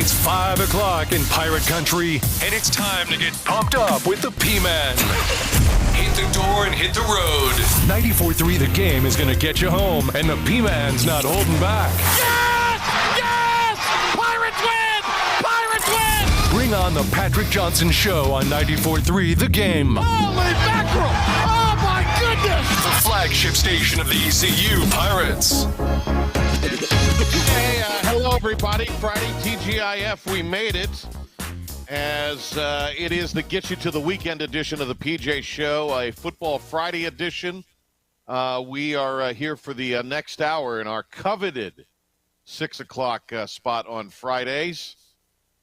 It's 5 o'clock in Pirate Country, and it's time to get pumped up with the P-Man. Hit the door and hit the road. 94.3 The Game is going to get you home, and the P-Man's not holding back. Yes! Yes! Pirates win! Pirates win! Bring on the Patrick Johnson Show on 94.3 The Game. Holy mackerel! Oh, my goodness! The flagship station of the ECU Pirates. Hey, hello, everybody. Friday, TGIF, we made it. As it is the Get You to the Weekend edition of the PJ Show, a Football Friday edition. We are here for the next hour in our coveted 6 o'clock spot on Fridays.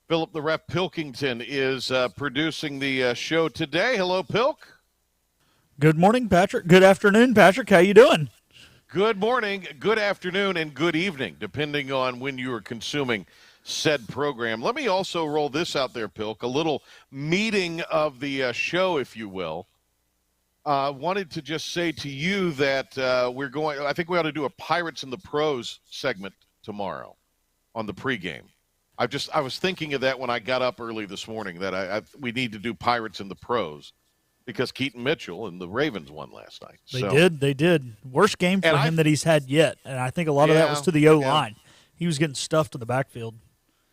Philip the Ref Pilkington is producing the show today. Hello, Pilk. Good morning, Patrick. Good afternoon, Patrick. How you doing? Good morning, good afternoon, and good evening, depending on when you are consuming said program. Let me also roll this out there, Pilk, a little meeting of the show, if you will. Wanted to just say to you that I think we ought to do a Pirates and the Pros segment tomorrow on the pregame. I was thinking of that when I got up early this morning, that we need to do Pirates and the Pros because Keaton Mitchell and the Ravens won last night. They did. Worst game for him that he's had yet, and I think a lot of that was to the O-line. He was getting stuffed in the backfield.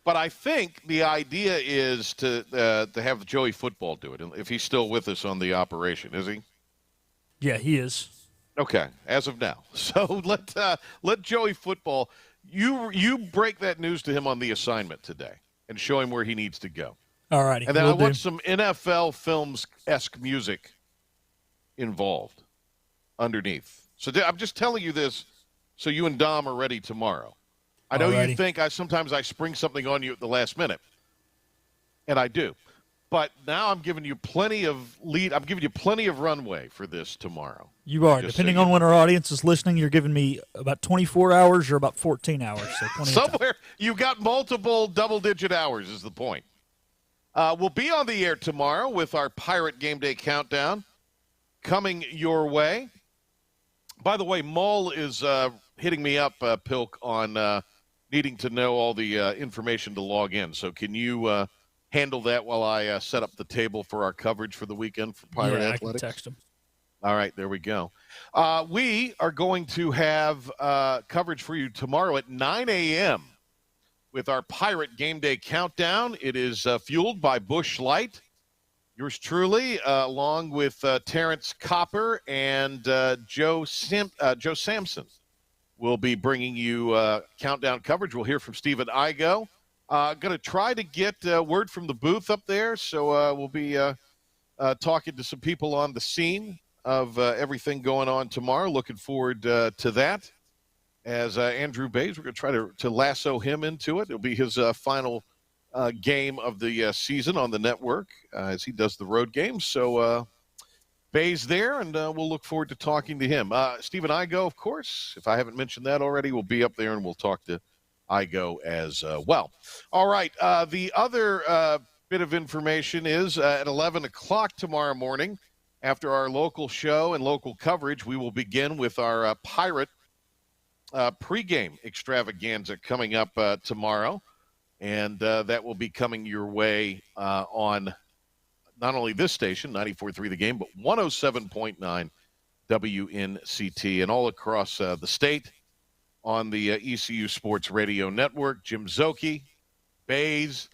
But I think the idea is to have Joey Football do it, if he's still with us on the operation. Is he? Yeah, he is. Okay, as of now. So let Joey Football, you break that news to him on the assignment today and show him where he needs to go. All righty. And then I want some NFL Films-esque music involved underneath. So I'm just telling you this so you and Dom are ready tomorrow. I know you think sometimes I spring something on you at the last minute, and I do. But now I'm giving you plenty of lead. I'm giving you plenty of runway for this tomorrow. You are. Depending on when our audience is listening, you're giving me about 24 hours or about 14 hours. So somewhere you got multiple double-digit hours is the point. We'll be on the air tomorrow with our Pirate Game Day Countdown coming your way. By the way, Mull is hitting me up, Pilk, on needing to know all the information to log in. So can you handle that while I set up the table for our coverage for the weekend for Pirate Athletics? I can text him. All right, there we go. We are going to have coverage for you tomorrow at 9 a.m. with our Pirate Game Day Countdown. It is fueled by Busch Light. Yours truly, along with Terrence Copper and Joe Sampson, will be bringing you countdown coverage. We'll hear from Stephen Igo. Going to try to get word from the booth up there, so we'll be talking to some people on the scene of everything going on tomorrow. Looking forward to that. As Andrew Bays, we're going to try to lasso him into it. It'll be his final game of the season on the network as he does the road games. So Bays there, and we'll look forward to talking to him. Stephen Igo, of course, if I haven't mentioned that already, will be up there, and we'll talk to Igo as well. All right, the other bit of information is at 11 o'clock tomorrow morning, after our local show and local coverage, we will begin with our Pirate pregame extravaganza coming up tomorrow. And that will be coming your way on not only this station, 94.3 The Game, but 107.9 WNCT and all across the state on the ECU Sports Radio Network. Jim Zoki, Bays,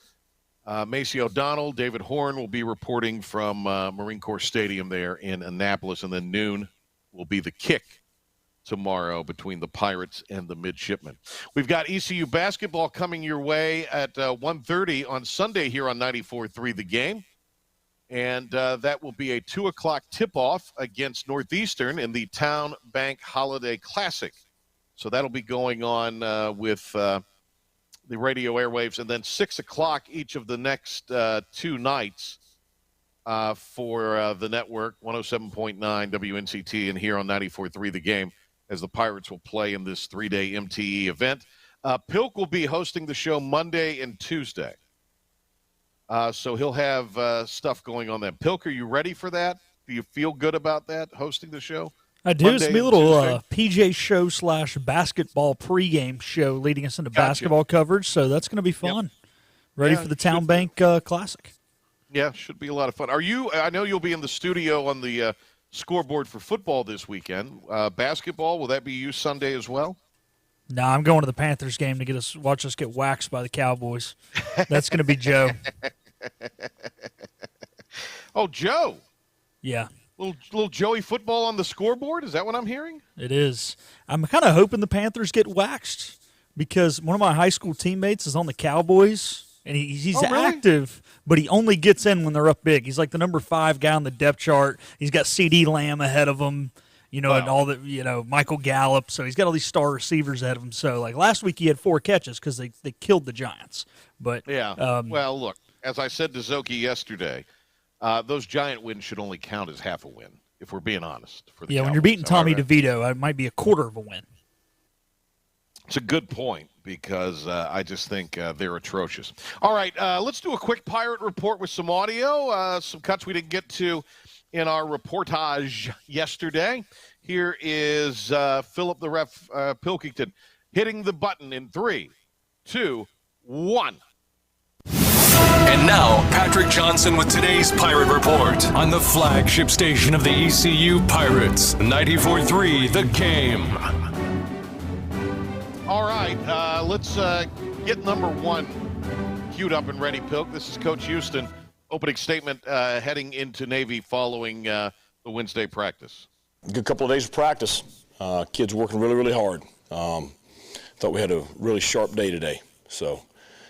Macy O'Donnell, David Horn will be reporting from Marine Corps Stadium there in Annapolis, and then noon will be the kick tomorrow between the Pirates and the Midshipmen. We've got ECU basketball coming your way at 1:30 on Sunday here on 94.3 The Game. And that will be a 2 o'clock tip-off against Northeastern in the Town Bank Holiday Classic. So that'll be going on with the radio airwaves. And then 6 o'clock each of the next two nights for the network, 107.9 WNCT and here on 94.3 The Game, as the Pirates will play in this 3-day MTE event. Pilk will be hosting the show Monday and Tuesday. So he'll have stuff going on then. Pilk, are you ready for that? Do you feel good about that, hosting the show? I do. It's going to be a little PJ show / basketball pregame show leading us into basketball coverage, so that's going to be fun. ready for the Town Bank Classic. Yeah, should be a lot of fun. I know you'll be in the studio on the scoreboard for football this weekend. Basketball, will that be you Sunday as well? No, I'm going to the Panthers game to watch us get waxed by the Cowboys. That's going to be Joe. Oh, Joe. Yeah. Little Joey football on the scoreboard? Is that what I'm hearing? It is. I'm kind of hoping the Panthers get waxed because one of my high school teammates is on the Cowboys, and he's really? active, but he only gets in when they're up big. He's like the number 5 guy on the depth chart. He's got CD Lamb ahead of him, and all the, Michael Gallup. So he's got all these star receivers ahead of him. So, like, last week he had 4 catches because they killed the Giants. But yeah. Well, look, as I said to Zoki yesterday, those Giant wins should only count as half a win, if we're being honest. For the when Cowboys. you're beating Tommy DeVito, it might be a quarter of a win. It's a good point because I just think they're atrocious. All right, let's do a quick Pirate report with some audio, some cuts we didn't get to in our reportage yesterday. Here is Philip the Ref Pilkington hitting the button in 3, 2, 1. And now, Patrick Johnson with today's Pirate Report on the flagship station of the ECU Pirates, 94.3 The Game. All right, let's get number 1 queued up and ready, Pilk. This is Coach Houston. Opening statement heading into Navy following the Wednesday practice. Good couple of days of practice. Kids working really, really hard. Thought we had a really sharp day today, so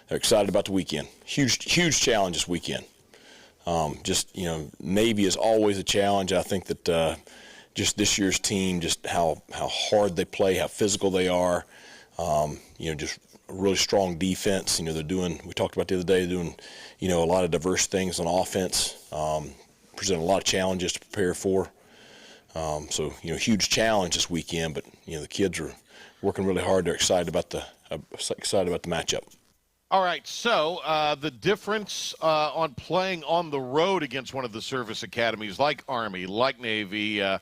they're excited about the weekend. Huge challenge this weekend. Navy is always a challenge. I think that just this year's team, just how hard they play, how physical they are. Just a really strong defense. They're doing, we talked about the other day, doing, a lot of diverse things on offense, present a lot of challenges to prepare for. Huge challenge this weekend, but, the kids are working really hard. They're excited about the matchup. All right, so the difference on playing on the road against one of the service academies like Army, like Navy, I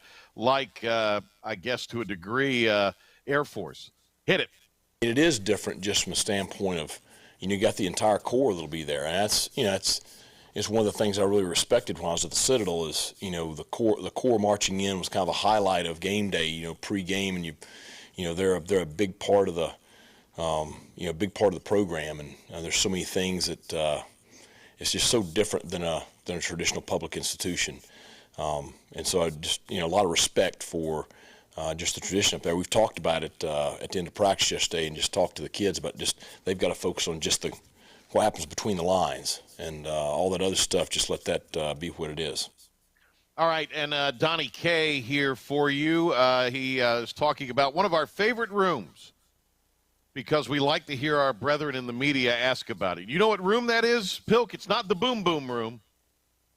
guess to a degree, Air Force. Hit it. It is different just from a standpoint of, you got the entire Corps that'll be there, and it's one of the things I really respected when I was at the Citadel is, the Corps marching in was kind of a highlight of game day, pre-game, and they're a big part of the big part of the program, and there's so many things that it's just so different than a traditional public institution, and so I just a lot of respect for just the tradition up there. We've talked about it at the end of practice yesterday, and just talked to the kids about just they've got to focus on just what happens between the lines, and all that other stuff. Just let that be what it is. All right, and Donnie K here for you. He is talking about one of our favorite rooms, because we like to hear our brethren in the media ask about it. You know what room that is, Pilk? It's not the boom boom room.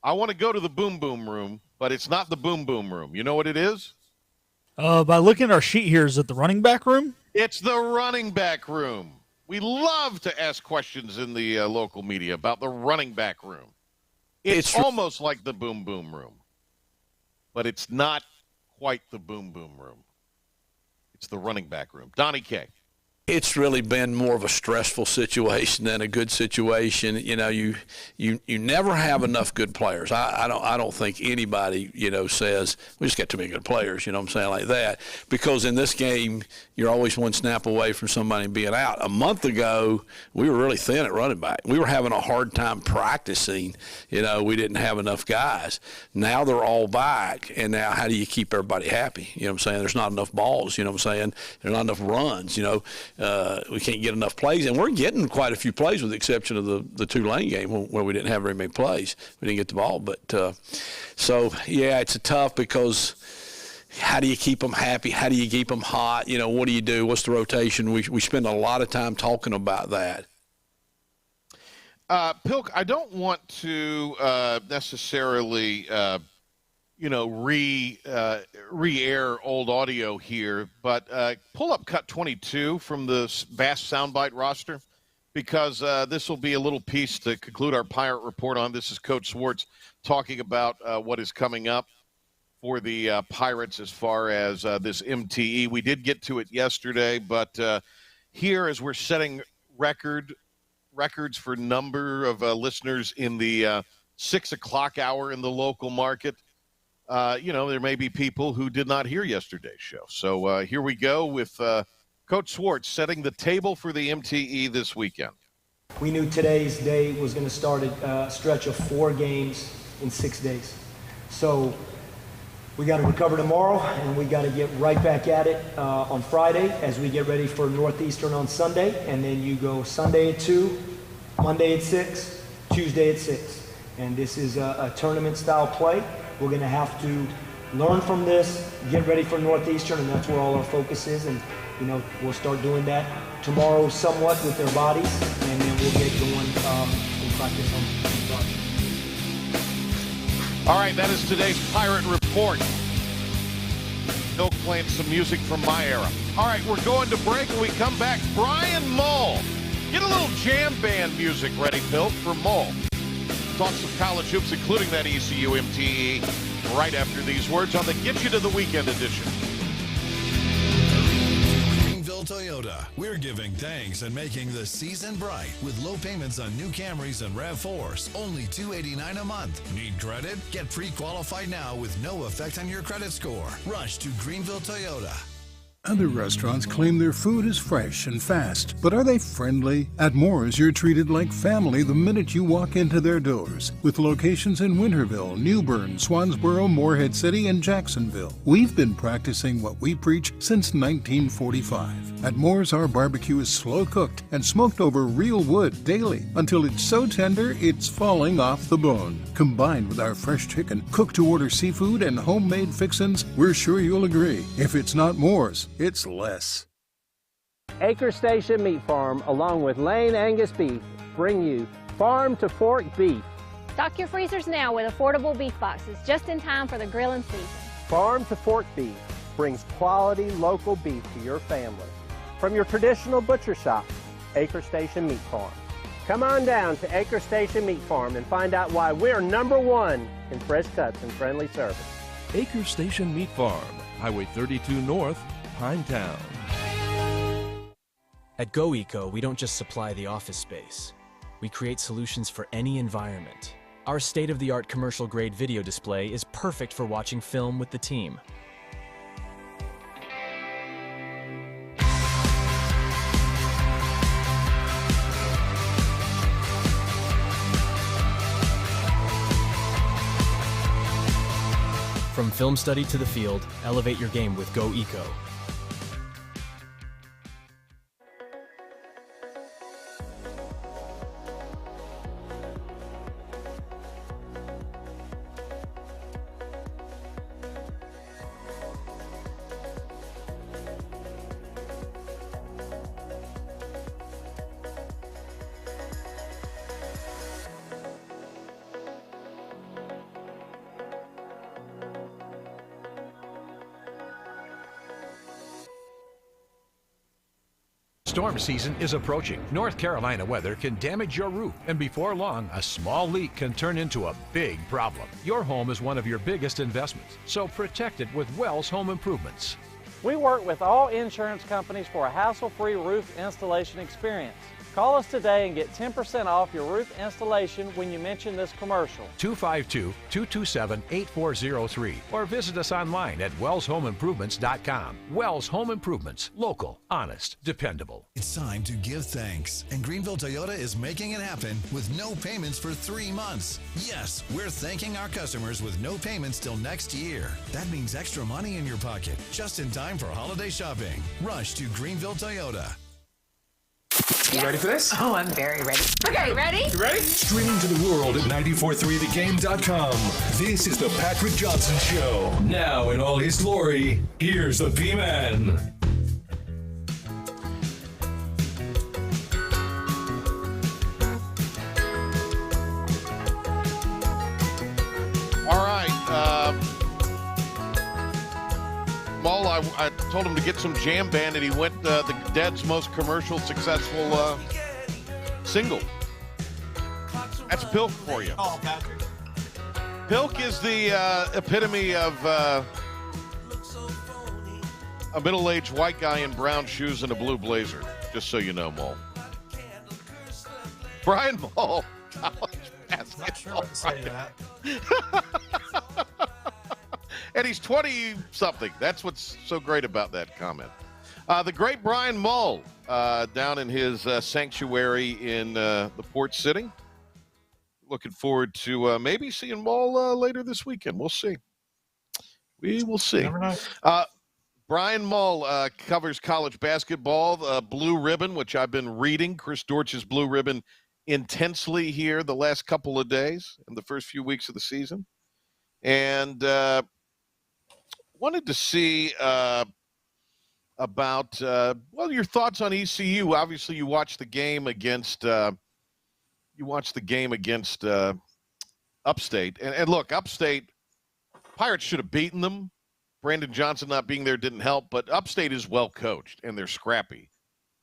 I want to go to the boom boom room, but it's not the boom boom room. You know what it is? By looking at our sheet here, is it the running back room? It's the running back room. We love to ask questions in the local media about the running back room. It's almost like the boom boom room, but it's not quite the boom boom room. It's the running back room. Donnie K. It's really been more of a stressful situation than a good situation. You never have enough good players. I don't think anybody, says we just got too many good players, what I'm saying, like that. Because in this game, you're always one snap away from somebody being out. A month ago, we were really thin at running back. We were having a hard time practicing. We didn't have enough guys. Now they're all back, and now how do you keep everybody happy? You know what I'm saying? There's not enough balls, you know what I'm saying? There's not enough runs, we can't get enough plays, and we're getting quite a few plays with the exception of the Tulane game where we didn't have very many plays. We didn't get the ball. But it's tough because how do you keep them happy? How do you keep them hot? What do you do? What's the rotation? We spend a lot of time talking about that. Pilk, I don't want to necessarily re-air old audio here, but pull up cut 22 from the vast soundbite roster, because this will be a little piece to conclude our Pirate Report on. This is Coach Swartz talking about what is coming up for the Pirates as far as this MTE. We did get to it yesterday, but here as we're setting record records for number of listeners in the 6 o'clock hour in the local market. There may be people who did not hear yesterday's show. So here we go with Coach Schwartz setting the table for the MTE this weekend. We knew today's day was going to start a stretch of 4 games in 6 days. So we got to recover tomorrow, and we got to get right back at it on Friday as we get ready for Northeastern on Sunday. And then you go Sunday at 2, Monday at 6, Tuesday at 6. And this is a tournament-style play. We're going to have to learn from this, get ready for Northeastern, and that's where all our focus is. And, we'll start doing that tomorrow somewhat with their bodies, and then we'll get going in practice on Friday. All right, that is today's Pirate Report. Still playing some music from my era. All right, we're going to break. When we come back, Brian Mull. Get a little jam band music ready, Bill, for Mull. Talk some college hoops, including that ECU MTE, right after these words on the Get You to the Weekend edition. Toyota. We're giving thanks and making the season bright with low payments on new Camrys and RAV4s, only $289 a month. Need credit? Get pre-qualified now with no effect on your credit score. Rush to Greenville Toyota. Other restaurants claim their food is fresh and fast, but are they friendly? At Moore's, you're treated like family the minute you walk into their doors. With locations in Winterville, New Bern, Swansboro, Morehead City, and Jacksonville. We've been practicing what we preach since 1945. At Moore's, our barbecue is slow cooked and smoked over real wood daily until it's so tender it's falling off the bone. Combined with our fresh chicken, cooked to order seafood, and homemade fixins, we're sure you'll agree. If it's not Moore's, it's less. Acre Station Meat Farm, along with Lane Angus Beef, bring you Farm to Fork Beef. Stock your freezers now with affordable beef boxes, just in time for the grilling season. Farm to Fork Beef brings quality local beef to your family. From your traditional butcher shop, Acre Station Meat Farm. Come on down to Acre Station Meat Farm and find out why we're #1 in fresh cuts and friendly service. Acre Station Meat Farm, Highway 32 North, Pinetown. At GoEco, we don't just supply the office space. We create solutions for any environment. Our state-of-the-art commercial-grade video display is perfect for watching film with the team. From film study to the field, elevate your game with GoEco. Storm season is approaching. North Carolina weather can damage your roof, and before long, a small leak can turn into a big problem. Your home is one of your biggest investments, so protect it with Wells Home Improvements. We work with all insurance companies for a hassle-free roof installation experience. Call us today and get 10% off your roof installation when you mention this commercial. 252-227-8403 or visit us online at wellshomeimprovements.com. Wells Home Improvements. Local, honest, dependable. It's time to give thanks, and Greenville Toyota is making it happen with no payments for 3 months. Yes, we're thanking our customers with no payments till next year. That means extra money in your pocket, just in time for holiday shopping. Rush to Greenville Toyota. You ready for this? Oh, I'm very ready. Okay, ready? You ready? Streaming to the world at 943thegame.com. This is the Patrick Johnson Show. Now in all his glory, here's the P-Man. All right. Mull, I told him to get some jam band, and he went the Dead's most commercial successful single. That's Pilk for you. Oh, Patrick. Pilk is the epitome of a middle-aged white guy in brown shoes and a blue blazer, just so you know, Mull. Brian Mull, college basketball. Not sure what to say to that. And he's 20-something. That's what's so great about that comment. The great Brian Mull down in his sanctuary in the Port City. Looking forward to maybe seeing Mull later this weekend. We'll see. We will see. Never know. Brian Mull covers college basketball, Blue Ribbon, which I've been reading. Chris Dortch's Blue Ribbon intensely here the last couple of days in the first few weeks of the season. And wanted to see about, your thoughts on ECU. Obviously, you watched the game against Upstate. And look, Upstate, Pirates should have beaten them. Brandon Johnson not being there didn't help, but Upstate is well coached, and they're scrappy.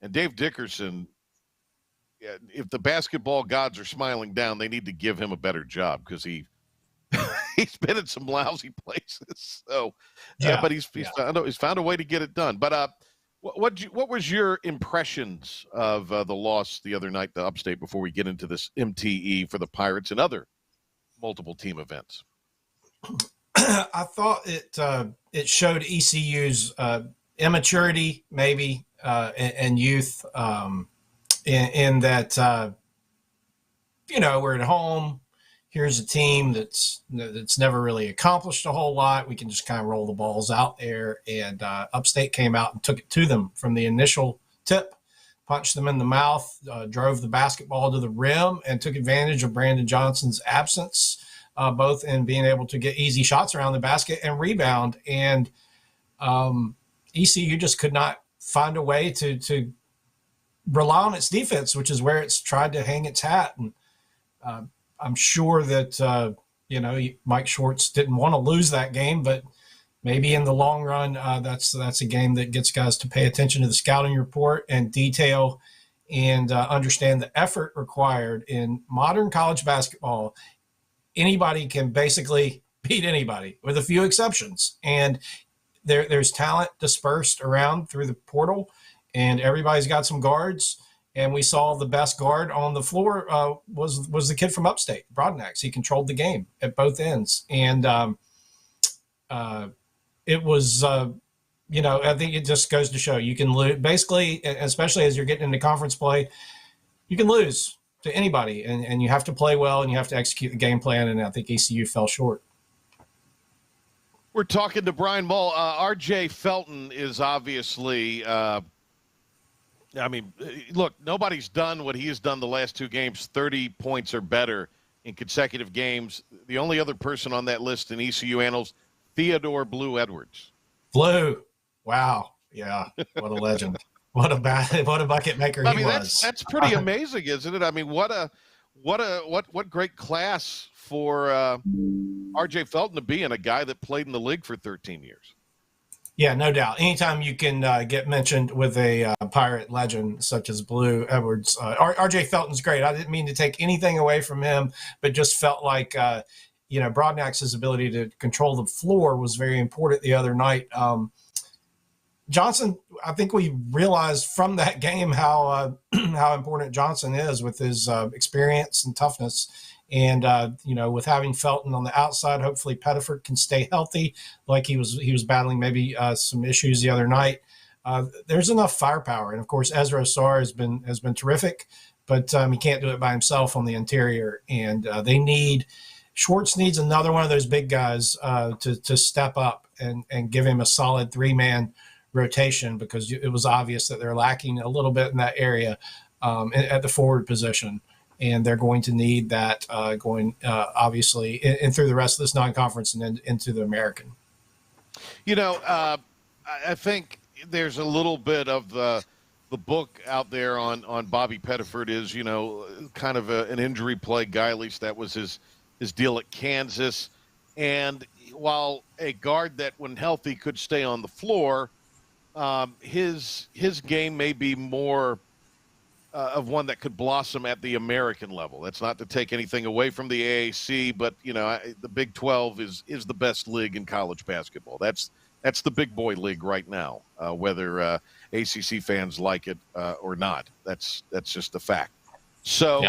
And Dave Dickerson, if the basketball gods are smiling down, they need to give him a better job because he's been in some lousy places. So, but he's found a way to get it done. But what was your impressions of the loss the other night to Upstate before we get into this MTE for the Pirates and other multiple team events? I thought it showed ECU's immaturity, maybe, and youth, in that we're at home. Here's a team that's never really accomplished a whole lot. We can just kind of roll the balls out there, and Upstate came out and took it to them from the initial tip, punched them in the mouth, drove the basketball to the rim, and took advantage of Brandon Johnson's absence. Both in being able to get easy shots around the basket and rebound. And ECU just could not find a way to rely on its defense, which is where it's tried to hang its hat. And I'm sure that, Mike Schwartz didn't want to lose that game, but maybe in the long run, that's a game that gets guys to pay attention to the scouting report and detail and understand the effort required in modern college basketball. Anybody can basically beat anybody with a few exceptions. And there's talent dispersed around through the portal, and everybody's got some guards. And we saw the best guard on the floor was the kid from Upstate, Broadnax. He controlled the game at both ends. And it was, I think it just goes to show you can lose. Basically, especially as you're getting into conference play, you can lose to anybody, and you have to play well and you have to execute the game plan, and I think ECU fell short. We're talking to Brian Mull. RJ Felton is obviously look, nobody's done what he has done the last two games, 30 points or better in consecutive games. The only other person on that list in ECU annals, Theodore Blue Edwards. Blue. Wow. Yeah. What a legend. What a bucket maker he was. That's pretty amazing, isn't it? I mean, what great class for RJ Felton to be in, a guy that played in the league for 13 years. Yeah, no doubt. Anytime you can get mentioned with a Pirate legend such as Blue Edwards, RJ Felton's great. I didn't mean to take anything away from him, but just felt like Broadnax's ability to control the floor was very important the other night. Johnson, I think we realized from that game how important Johnson is with his experience and toughness. And, with having Felton on the outside, hopefully Pettiford can stay healthy like he was battling maybe some issues the other night. There's enough firepower. And, of course, Ezra Asar has been terrific, but he can't do it by himself on the interior. And Schwartz needs another one of those big guys to step up and give him a solid three-man rotation, because it was obvious that they're lacking a little bit in that area at the forward position, and they're going to need that going obviously and through the rest of this non-conference and then into the American. I think there's a little bit of the book out there on Bobby Pettiford is kind of an injury plagued guy. At least that was his deal at Kansas. And while a guard that when healthy could stay on the floor, his game may be more of one that could blossom at the American level. That's not to take anything away from the AAC, but the Big 12 is the best league in college basketball. That's the big boy league right now, whether ACC fans like it or not. That's just the fact. So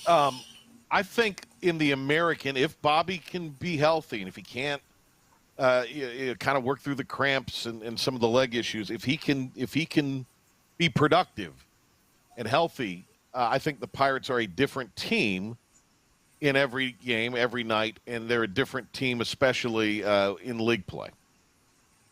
I think in the American, if Bobby can be healthy and if he can't kind of work through the cramps and some of the leg issues, if he can be productive and healthy, I think the Pirates are a different team in every game, every night, and they're a different team, especially in league play.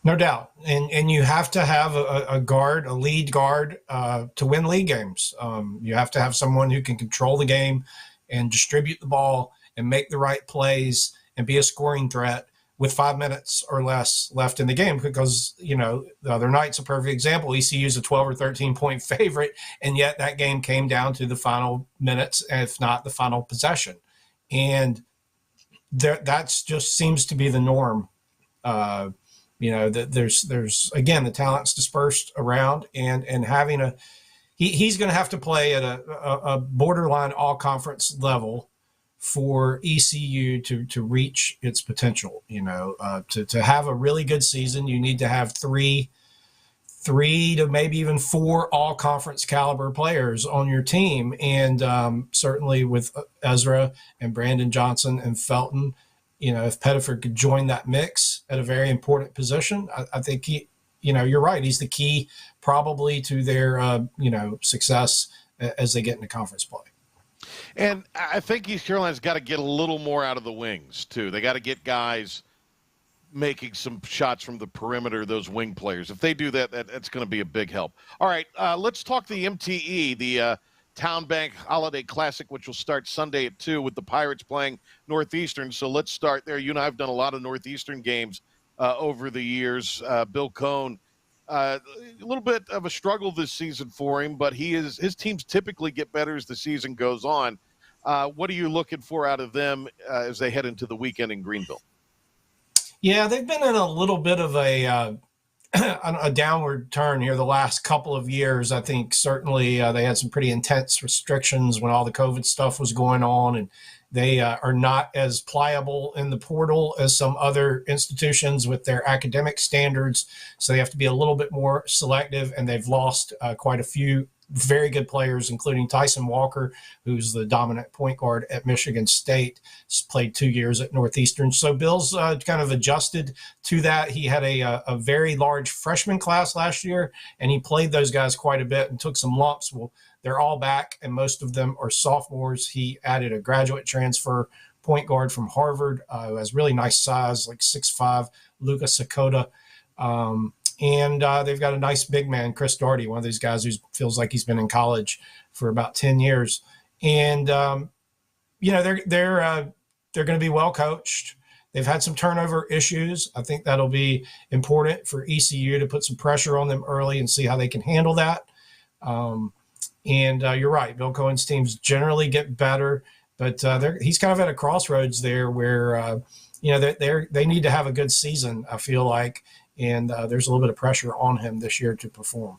No doubt. And you have to have a lead guard to win league games. You have to have someone who can control the game and distribute the ball and make the right plays and be a scoring threat with 5 minutes or less left in the game, because, the other night's a perfect example. ECU's a 12 or 13 point favorite, and yet that game came down to the final minutes, if not the final possession. And that's just seems to be the norm. That there's again, the talent's dispersed around, and having he's going to have to play at a borderline all conference level for ECU to reach its potential. To have a really good season, you need to have three to maybe even 4 all conference caliber players on your team. And certainly with Ezra and Brandon Johnson and Felton, if Pettiford could join that mix at a very important position, I think you're right. He's the key probably to their, success as they get into conference play. And I think East Carolina's got to get a little more out of the wings, too. They got to get guys making some shots from the perimeter, those wing players. If they do that, that's going to be a big help. All right, let's talk the MTE, the Town Bank Holiday Classic, which will start Sunday at 2 with the Pirates playing Northeastern. So let's start there. You and I have done a lot of Northeastern games over the years. Bill Cohn, a little bit of a struggle this season for him, but his teams typically get better as the season goes on. What are you looking for out of them as they head into the weekend in Greenville? Yeah, they've been in a little bit of a downward turn here the last couple of years. I think certainly they had some pretty intense restrictions when all the COVID stuff was going on, and they are not as pliable in the portal as some other institutions with their academic standards. So they have to be a little bit more selective, and they've lost quite a few very good players, including Tyson Walker, who's the dominant point guard at Michigan State. He's played 2 years at Northeastern. So Bill's kind of adjusted to that. He had a very large freshman class last year, and he played those guys quite a bit and took some lumps. Well, they're all back, and most of them are sophomores. He added a graduate transfer point guard from Harvard who has really nice size, like 6'5", Luka Sakota. And they've got a nice big man, Chris Doherty, one of these guys who feels like he's been in college for about 10 years. And, they're going to be well coached. They've had some turnover issues. I think that'll be important for ECU to put some pressure on them early and see how they can handle that. And you're right, Bill Cohen's teams generally get better, but he's kind of at a crossroads there where, they need to have a good season, I feel like. And there's a little bit of pressure on him this year to perform.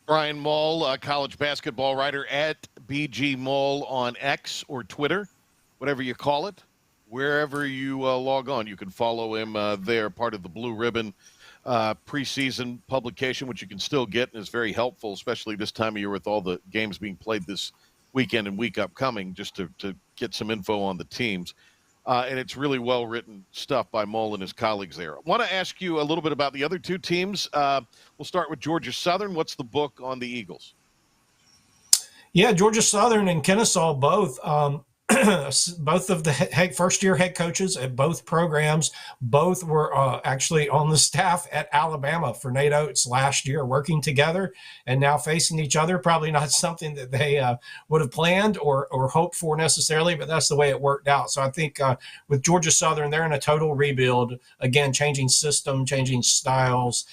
Brian Mull, college basketball writer at BG Mull on X or Twitter, whatever you call it. Wherever you log on, you can follow him there, part of the Blue Ribbon preseason publication, which you can still get and is very helpful, especially this time of year with all the games being played this weekend and week upcoming, just to get some info on the teams. And it's really well-written stuff by Mull and his colleagues there. I want to ask you a little bit about the other two teams. We'll start with Georgia Southern. What's the book on the Eagles? Yeah, Georgia Southern and Kennesaw both. Both of the first-year head coaches at both programs, both were actually on the staff at Alabama for Nate Oates last year, working together and now facing each other. Probably not something that they would have planned or hoped for necessarily, but that's the way it worked out. So I think with Georgia Southern, they're in a total rebuild. Again, changing system, changing styles,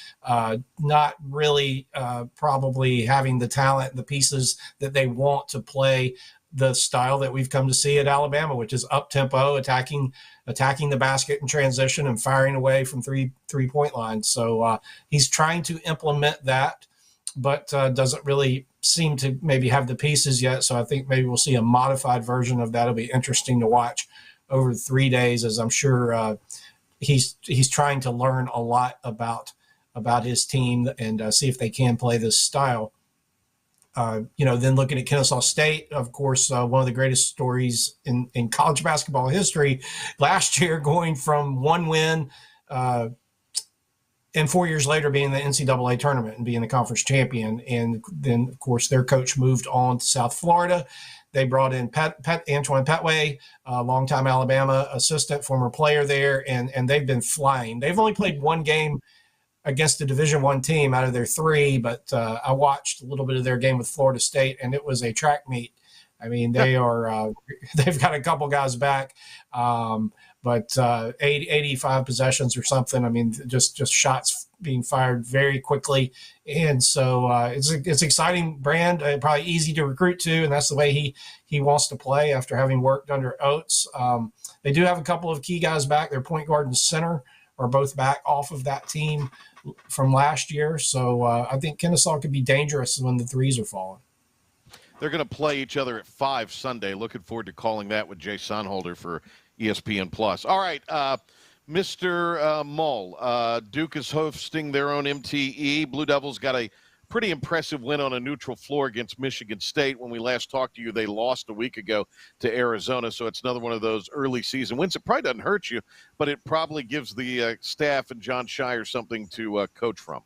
not really probably having the talent, the pieces that they want to play the style that we've come to see at Alabama, which is up-tempo, attacking the basket in transition and firing away from three-point line. So he's trying to implement that, but doesn't really seem to maybe have the pieces yet. So I think maybe we'll see a modified version of that. It'll be interesting to watch over 3 days, as I'm sure he's trying to learn a lot about his team and see if they can play this style. Then looking at Kennesaw State, of course, one of the greatest stories in college basketball history last year, going from one win and 4 years later being in the NCAA tournament and being the conference champion. And then, of course, their coach moved on to South Florida. They brought in Antoine Petway, a longtime Alabama assistant, former player there, and they've been flying. They've only played one game against a Division I team out of their three, but I watched a little bit of their game with Florida State, and it was a track meet. I mean, they are they've got a couple guys back, but 85 possessions or something. I mean, just shots being fired very quickly, and so it's exciting brand, probably easy to recruit to, and that's the way he wants to play after having worked under Oates. They do have a couple of key guys back. Their point guard and center are both back off of that team from last year, so I think Kennesaw could be dangerous when the threes are falling. They're going to play each other at 5 Sunday. Looking forward to calling that with Jay Sonholder for ESPN Plus. All right, Mr. Mull, Duke is hosting their own MTE. Blue Devils got a pretty impressive win on a neutral floor against Michigan State. When we last talked to you, they lost a week ago to Arizona, so it's another one of those early season wins. It probably doesn't hurt you, but it probably gives the staff and John Shire something to coach from.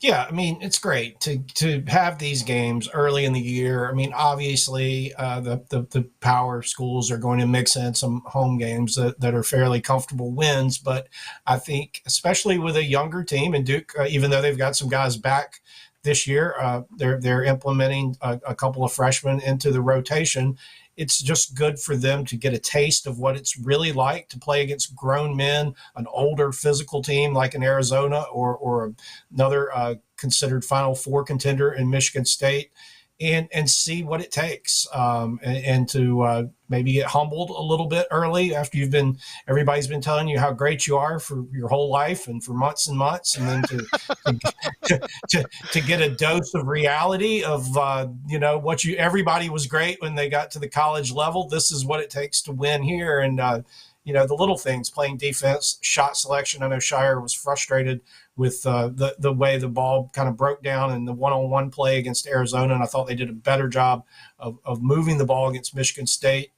Yeah, I mean, it's great to have these games early in the year. I mean, obviously, the power schools are going to mix in some home games that are fairly comfortable wins. But I think, especially with a younger team, and Duke, even though they've got some guys back this year, they're implementing a couple of freshmen into the rotation. It's just good for them to get a taste of what it's really like to play against grown men, an older physical team like in Arizona or another considered Final Four contender in Michigan State, and see what it takes, and to maybe get humbled a little bit early after everybody's been telling you how great you are for your whole life and for months and months, and then to get a dose of reality of everybody was great when they got to the college level. This is what it takes to win here, and the little things, playing defense, shot selection. I know Shire was frustrated with the way the ball kind of broke down in the one-on-one play against Arizona, and I thought they did a better job of moving the ball against Michigan State.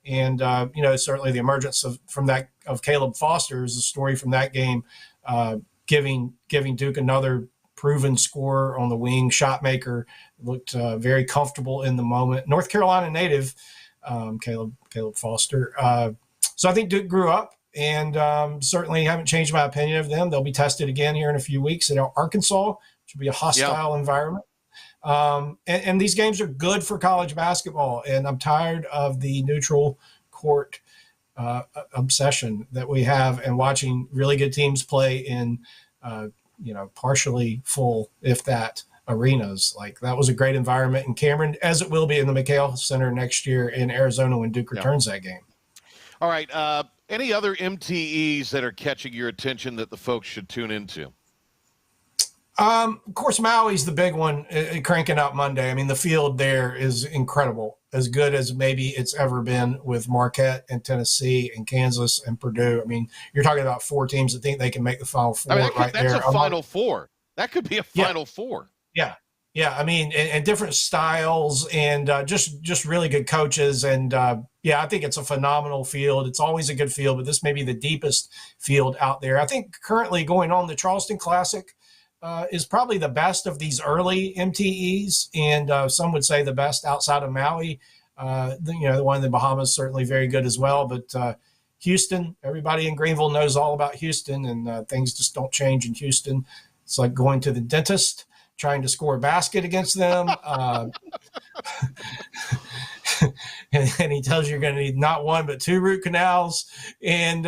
And certainly the emergence of Caleb Foster is a story from that game, giving Duke another proven scorer on the wing, shot maker, looked very comfortable in the moment. North Carolina native, Caleb Foster. So I think Duke grew up, and certainly haven't changed my opinion of them. They'll be tested again here in a few weeks at Arkansas, which will be a hostile environment. And these games are good for college basketball, and I'm tired of the neutral court obsession that we have and watching really good teams play in, partially full, if that, arenas. Like, that was a great environment in Cameron, as it will be in the McHale Center next year in Arizona when Duke returns that game. All right. Any other MTEs that are catching your attention that the folks should tune into? Of course, Maui's the big one, cranking out Monday. I mean, the field there is incredible, as good as maybe it's ever been, with Marquette and Tennessee and Kansas and Purdue. I mean, you're talking about 4 teams that think they can make the Final Four right there. That's a Final Four. That could be a Final Four. Yeah. Yeah, I mean, and different styles, and just really good coaches. And, I think it's a phenomenal field. It's always a good field, but this may be the deepest field out there. I think currently going on, the Charleston Classic is probably the best of these early MTEs, and some would say the best outside of Maui. The one in the Bahamas, certainly very good as well. But Houston, everybody in Greenville knows all about Houston, and things just don't change in Houston. It's like going to the dentist, trying to score a basket against them. And he tells you you're going to need not 1, but 2 root canals. And,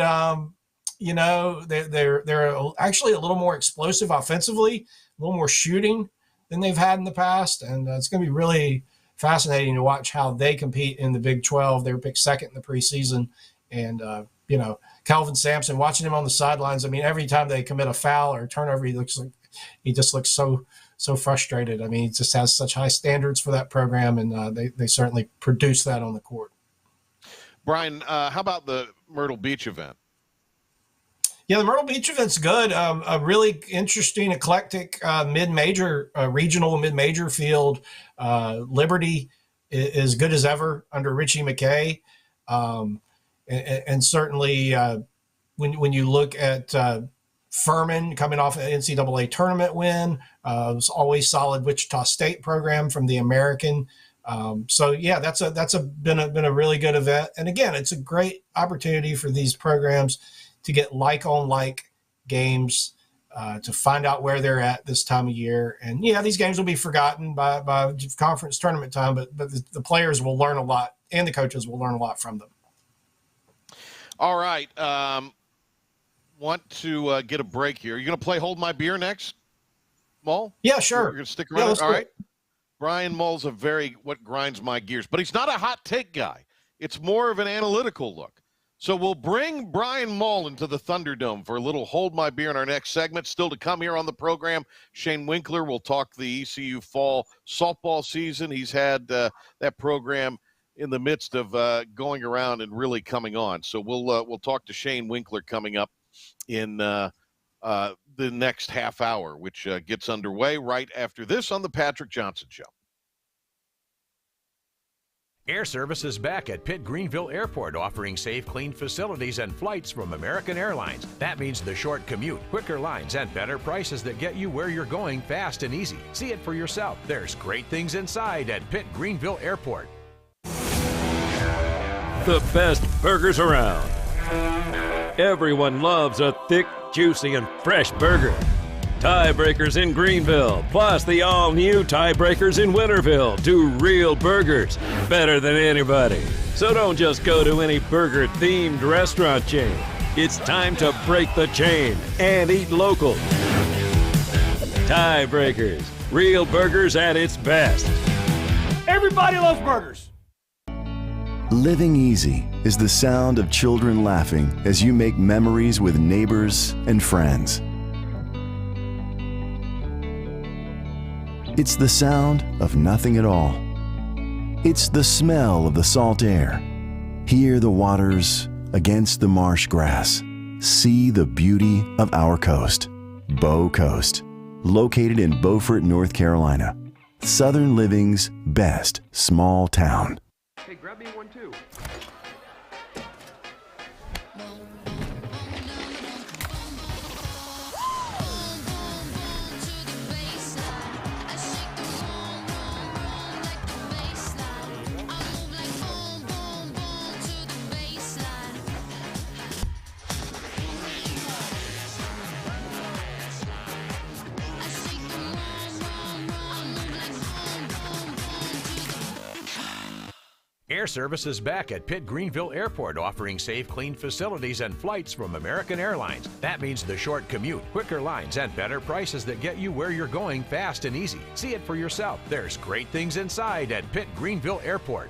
they're actually a little more explosive offensively, a little more shooting than they've had in the past. And it's going to be really fascinating to watch how they compete in the Big 12. They were picked second in the preseason. And, Calvin Sampson, watching him on the sidelines, I mean, every time they commit a foul or a turnover, he just looks so frustrated. I mean, he just has such high standards for that program, and they certainly produce that on the court. Brian, how about the Myrtle Beach event? Yeah, the Myrtle Beach event's good. A really interesting, eclectic mid-major, regional mid-major field. Liberty is good as ever under Richie McKay. And certainly when you look at Furman coming off an NCAA tournament win, it was always solid Wichita State program from the American. So yeah, that's been a really good event. And again, it's a great opportunity for these programs to get like games, to find out where they're at this time of year. And yeah, these games will be forgotten by conference tournament time, but the players will learn a lot and the coaches will learn a lot from them. All right. Want to get a break here. You're going to play Hold My Beer next, Mull? Yeah, sure. You're going to stick around? Yeah, all right. Brian Mull's what grinds my gears. But he's not a hot take guy. It's more of an analytical look. So we'll bring Brian Mull into the Thunderdome for a little Hold My Beer in our next segment. Still to come here on the program, Shane Winkler will talk the ECU fall softball season. He's had that program in the midst of going around and really coming on. So we'll talk to Shane Winkler coming up in the next half hour, which gets underway right after this on the Patrick Johnson Show. Air Service is back at Pitt Greenville Airport, offering safe, clean facilities and flights from American Airlines. That means the short commute, quicker lines, and better prices that get you where you're going fast and easy. See it for yourself. There's great things inside at Pitt Greenville Airport. The best burgers around. Everyone loves a thick, juicy, and fresh burger. Tiebreakers in Greenville, plus the all-new Tiebreakers in Winterville. Do real burgers better than anybody. So don't just go to any burger-themed restaurant chain. It's time to break the chain and eat local. Tiebreakers, real burgers at its best. Everybody loves burgers. Living easy is the sound of children laughing as you make memories with neighbors and friends. It's the sound of nothing at all. It's the smell of the salt air. Hear the waters against the marsh grass. See the beauty of our coast. Bow Coast, located in Beaufort, North Carolina. Southern living's best small town. Hey, grab me one too. Air Service is back at Pitt Greenville Airport, offering safe, clean facilities and flights from American Airlines. That means the short commute, quicker lines, and better prices that get you where you're going fast and easy. See it for yourself. There's great things inside at Pitt Greenville Airport.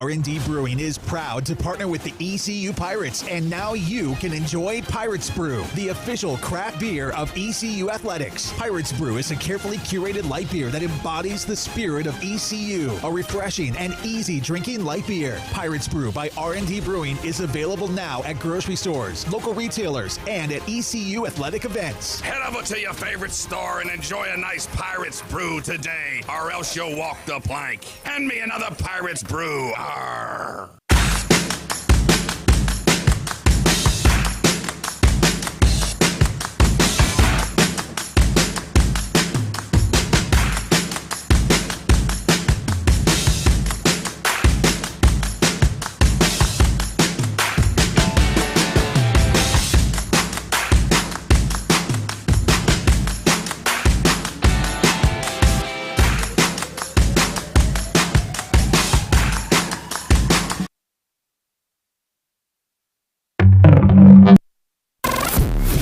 R&D Brewing is proud to partner with the ECU Pirates, and now you can enjoy Pirates Brew, the official craft beer of ECU Athletics. Pirates Brew is a carefully curated light beer that embodies the spirit of ECU, a refreshing and easy drinking light beer. Pirates Brew by R&D Brewing is available now at grocery stores, local retailers, and at ECU athletic events. Head over to your favorite store and enjoy a nice Pirates Brew today, or else you'll walk the plank. Hand me another Pirates Brew. Arr.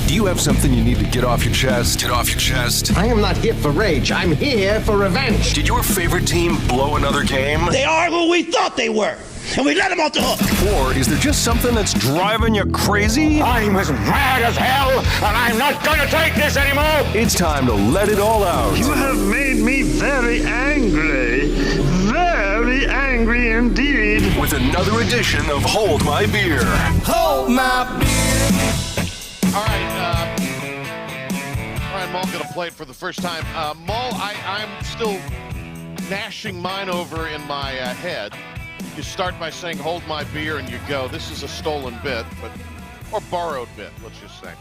You have something you need to get off your chest? Get off your chest. I am not here for rage. I'm here for revenge. Did your favorite team blow another game? They are who we thought they were, and we let them off the hook. Or is there just something that's driving you crazy? I'm as mad as hell, and I'm not going to take this anymore. It's time to let it all out. You have made me very angry. Very angry indeed. With another edition of Hold My Beer. Hold my beer. All right. Mull going to play it for the first time. Mull, I'm still gnashing mine over in my head. You start by saying, hold my beer, and you go. This is a stolen bit, or borrowed bit, let's just say.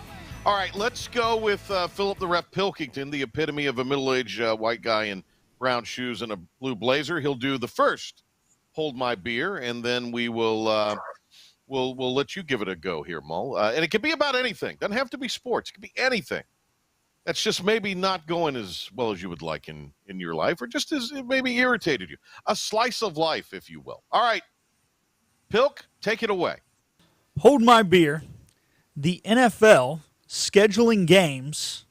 All right, let's go with Philip the Ref Pilkington, the epitome of a middle-aged white guy in brown shoes and a blue blazer. He'll do the first hold my beer, and then we will we'll let you give it a go here, Mull. And it can be about anything. Doesn't have to be sports. It can be anything. That's just maybe not going as well as you would like in your life, or just as it maybe irritated you. A slice of life, if you will. All right, Pilk, take it away. Hold my beer. The NFL scheduling games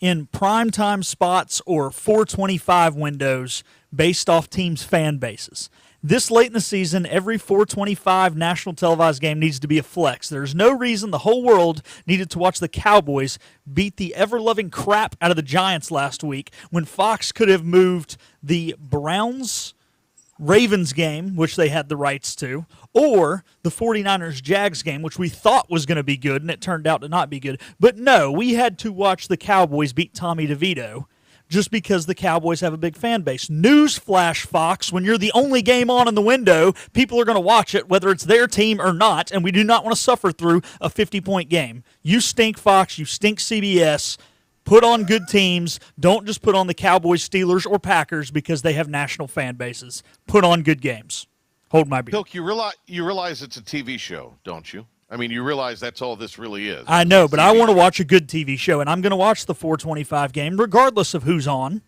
in primetime spots or 425 windows based off teams' fan bases. This late in the season, every 425 national televised game needs to be a flex. There's no reason the whole world needed to watch the Cowboys beat the ever-loving crap out of the Giants last week when Fox could have moved the Browns-Ravens game, which they had the rights to, or the 49ers-Jags game, which we thought was going to be good, and it turned out to not be good. But no, we had to watch the Cowboys beat Tommy DeVito just because the Cowboys have a big fan base. Newsflash, Fox, when you're the only game on in the window, people are going to watch it, whether it's their team or not, and we do not want to suffer through a 50-point game. You stink, Fox. You stink, CBS. Put on good teams. Don't just put on the Cowboys, Steelers, or Packers because they have national fan bases. Put on good games. Hold my beer. Pilk, you realize it's a TV show, don't you? I mean, you realize that's all this really is. I know, but I want to watch a good TV show, and I'm going to watch the 425 game regardless of who's on.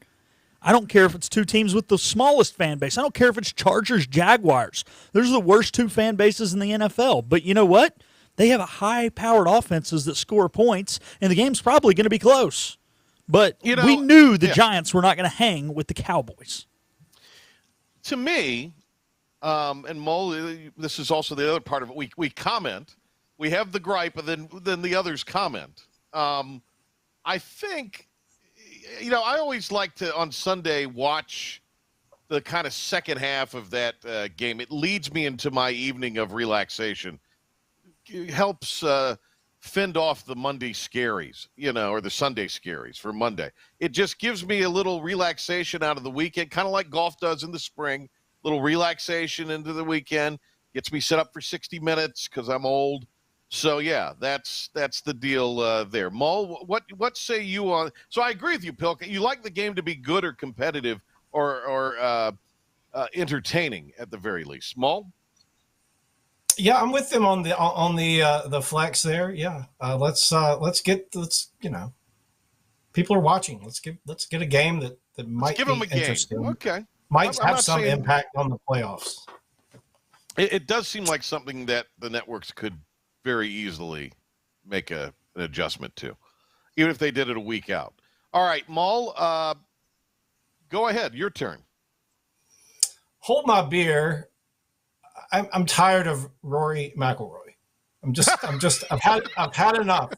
I don't care if it's two teams with the smallest fan base. I don't care if it's Chargers, Jaguars. Those are the worst two fan bases in the NFL. But you know what? They have a high-powered offenses that score points, and the game's probably going to be close. But we knew the Giants were not going to hang with the Cowboys. To me, and Mull, this is also the other part of it. We comment. We have the gripe, and then the others comment. I think, I always like to, on Sunday, watch the kind of second half of that game. It leads me into my evening of relaxation. It helps fend off the Monday scaries, or the Sunday scaries for Monday. It just gives me a little relaxation out of the weekend, kind of like golf does in the spring. Little relaxation into the weekend. Gets me set up for 60 minutes because I'm old. So, yeah, that's the deal there. Mull, what say you on – so I agree with you, Pilk. You like the game to be good or competitive or entertaining at the very least. Mull? Yeah, I'm with them on the flex there. Yeah, let's people are watching. Let's get a game that might give be them a interesting. Game. Okay, might have some impact on the playoffs. It does seem like something that the networks could very easily make an adjustment to, even if they did it a week out. All right, Mull, go ahead. Your turn. Hold my beer. I'm tired of Rory McIlroy. I've had enough.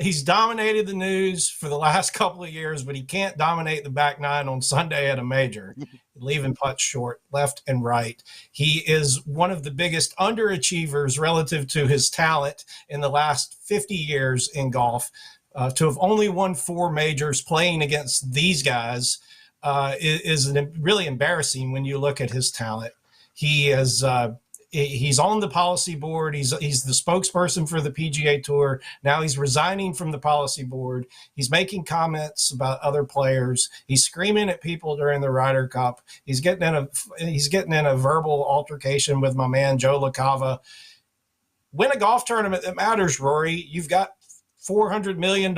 He's dominated the news for the last couple of years, but he can't dominate the back nine on Sunday at a major, leaving putts short left and right. He is one of the biggest underachievers relative to his talent in the last 50 years in golf. To have only won 4 majors playing against these guys is really embarrassing when you look at his talent. He is he's on the policy board. He's the spokesperson for the PGA Tour. Now he's resigning from the policy board. He's making comments about other players. He's screaming at people during the Ryder Cup. He's getting in a verbal altercation with my man Joe LaCava. Win a golf tournament that matters, Rory. You've got $400 million.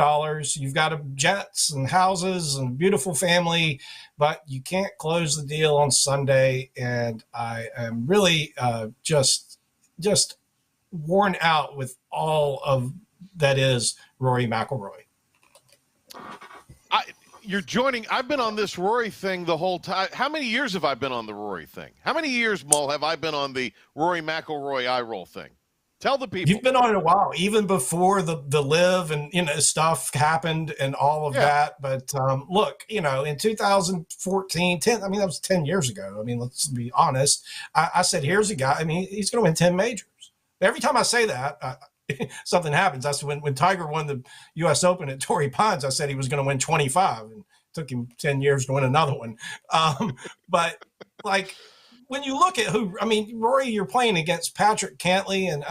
You've got jets and houses and a beautiful family, but you can't close the deal on Sunday. And I am really just worn out with all of that is Rory McIlroy. You're joining. I've been on this Rory thing the whole time. How many years have I been on the Rory thing? How many years, Mull, have I been on the Rory McIlroy eye roll thing? Tell the people. You've been on it a while, even before the live and stuff happened and all of that. But look, in 2014, that was 10 years ago. Let's be honest. I said, here's a guy. He's going to win 10 majors. Every time I say that, something happens. That's when Tiger won the U.S. Open at Torrey Pines, I said he was going to win 25, and it took him 10 years to win another one. But like, when you look at Rory, you're playing against Patrick Cantley, and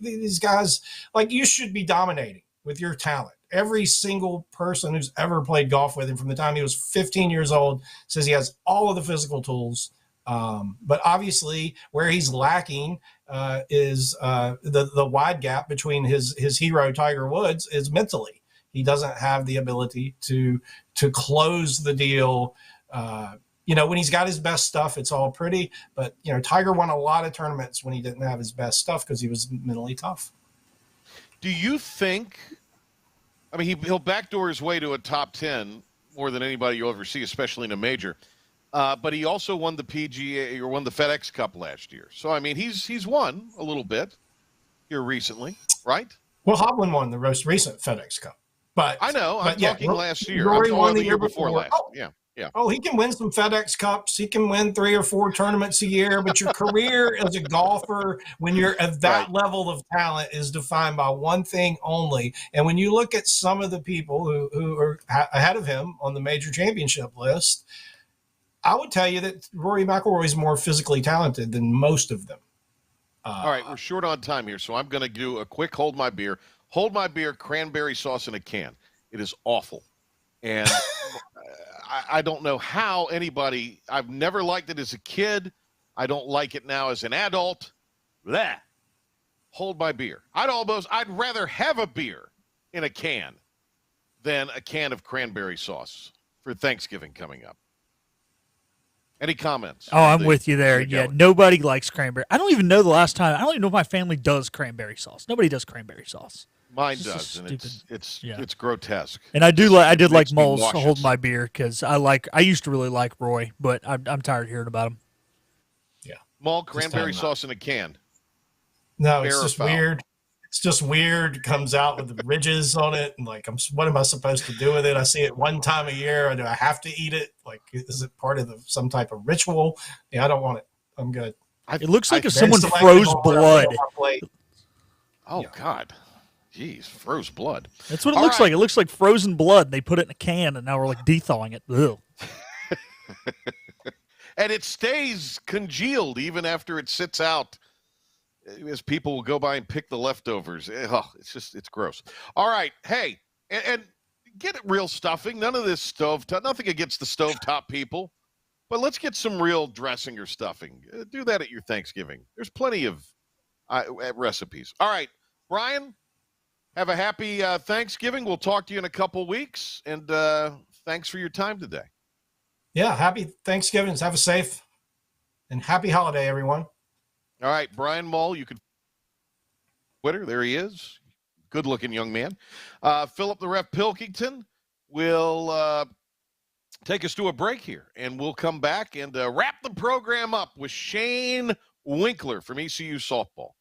these guys, like, you should be dominating with your talent. Every single person who's ever played golf with him from the time he was 15 years old says he has all of the physical tools. But obviously where he's lacking is the wide gap between his hero Tiger Woods is mentally. He doesn't have the ability to close the deal. When he's got his best stuff, it's all pretty. But Tiger won a lot of tournaments when he didn't have his best stuff because he was mentally tough. Do you think? He'll backdoor his way to a top 10 more than anybody you'll ever see, especially in a major. But he also won the PGA or won the FedEx Cup last year. So, he's won a little bit here recently, right? Well, Hovland won the most recent FedEx Cup. But I know. I'm talking last year. Rory I'm won the year before last. Yeah. Oh, he can win some FedEx Cups. He can win 3 or 4 tournaments a year. But your career as a golfer, when you're at that level of talent, is defined by one thing only. And when you look at some of the people who are ahead of him on the major championship list, I would tell you that Rory McIlroy is more physically talented than most of them. All right, we're short on time here, so I'm going to do a quick hold my beer. Hold my beer, cranberry sauce in a can. It is awful. And I don't know how anybody – I've never liked it as a kid. I don't like it now as an adult. Bleh. Hold my beer. I'd rather have a beer in a can than a can of cranberry sauce for Thanksgiving coming up. Any comments? Oh, I'm with you there. Yeah, nobody likes cranberry. I don't even know the last time. I don't even know if my family does cranberry sauce. Nobody does cranberry sauce. Mine does, and it's grotesque. And I did like Mull's Hold My Beer because I used to really like Roy, but I'm tired of hearing about him. Yeah, Mull cranberry sauce in a can. No, it's just weird. It's just weird. It comes out with the ridges on it, and like, what am I supposed to do with it? I see it one time a year. Do I have to eat it? Like, is it part of some type of ritual? Yeah, I don't want it. I'm good. It looks like if someone froze blood. Oh God. Jeez, froze blood. That's what it looks like. It looks like frozen blood. They put it in a can, and now we're like thawing it. Ugh. And it stays congealed even after it sits out, as people will go by and pick the leftovers. It's gross. All right, hey, and get it real stuffing. None of this stovetop. Nothing against the stovetop people, but let's get some real dressing or stuffing. Do that at your Thanksgiving. There's plenty of recipes. All right, Brian. Have a happy Thanksgiving. We'll talk to you in a couple weeks, and thanks for your time today. Yeah, happy Thanksgiving. Have a safe and happy holiday, everyone. All right, Brian Mull, you can Twitter. There he is. Good-looking young man. Philip the Ref Pilkington will take us to a break here, and we'll come back and wrap the program up with Shane Winkler from ECU Softball.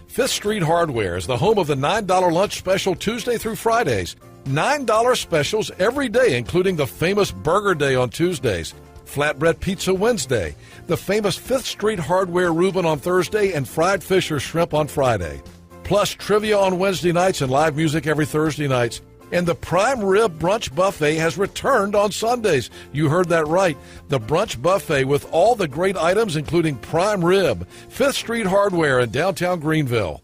Fifth Street Hardware is the home of the $9 lunch special Tuesday through Fridays. $9 specials every day, including the famous Burger Day on Tuesdays, Flatbread Pizza Wednesday, the famous Fifth Street Hardware Reuben on Thursday, and fried fish or shrimp on Friday. Plus trivia on Wednesday nights and live music every Thursday nights. And the Prime Rib Brunch Buffet has returned on Sundays. You heard that right. The Brunch Buffet with all the great items, including prime rib. Fifth Street Hardware in downtown Greenville.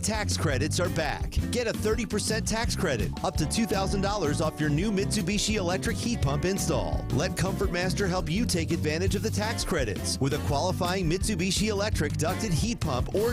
Tax credits are back. Get a 30% tax credit, up to $2,000 off your new Mitsubishi electric heat pump install. Let Comfort Master help you take advantage of the tax credits with a qualifying Mitsubishi electric ducted heat pump or